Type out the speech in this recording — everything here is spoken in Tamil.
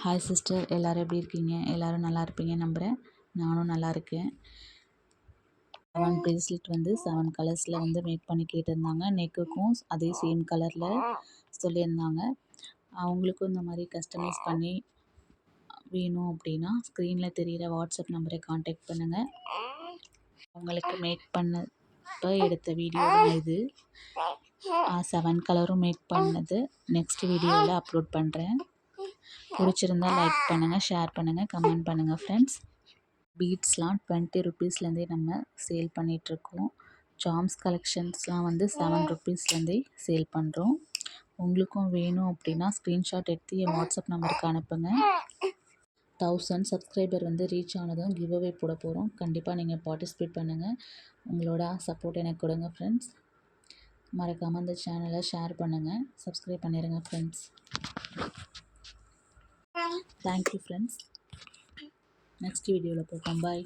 ஹாய் சிஸ்டர், எல்லோரும் எப்படி இருக்கீங்க? எல்லோரும் நல்லா இருப்பீங்க நம்புகிறேன். நானும் நல்லா இருக்கேன். 7 ப்ரேஸ்லெட் வந்து 7 கலர்ஸில் வந்து மேக் பண்ணி கேட்டிருந்தாங்க. நெக்குக்கும் அதே சேம் கலரில் சொல்லியிருந்தாங்க. அவங்களுக்கும் இந்த மாதிரி கஸ்டமைஸ் பண்ணி வேணும் அப்படின்னா ஸ்க்ரீனில் தெரிகிற வாட்ஸ்அப் நம்பரை காண்டாக்ட் பண்ணுங்கள். அவங்களுக்கு மேக் பண்ணப்போ எடுத்த வீடியோ தான் இது. 7 கலரும் மேக் பண்ணது நெக்ஸ்ட் வீடியோவில் அப்லோட் பண்ணுறேன். பிடிச்சிருந்தா லைக் பண்ணுங்கள், ஷேர் பண்ணுங்கள், கமெண்ட் பண்ணுங்கள் ஃப்ரெண்ட்ஸ். பீட்ஸ்லாம் 20 ருபீஸ்லேருந்தே நம்ம சேல் பண்ணிகிட்ருக்கோம். சாம்ஸ் கலெக்ஷன்ஸ்லாம் வந்து 7 ருபீஸ்லேருந்தே சேல் பண்ணுறோம். உங்களுக்கும் வேணும் அப்படின்னா ஸ்க்ரீன்ஷாட் எடுத்து என் வாட்ஸ்அப் நம்பருக்கு அனுப்புங்க. 1000 சப்ஸ்கிரைபர் வந்து ரீச் ஆனதும் கிவ்அவே போட போகிறோம். கண்டிப்பாக நீங்கள் பார்ட்டிசிபேட் பண்ணுங்கள். உங்களோட சப்போர்ட் எனக்கு கொடுங்க ஃப்ரெண்ட்ஸ். மறக்காமல் இந்த சேனலை ஷேர் பண்ணுங்கள், சப்ஸ்கிரைப் பண்ணிடுங்க ஃப்ரெண்ட்ஸ். Thank you friends. நெக்ஸ்ட் வீடியோவில் பார்ப்போம். பாய்.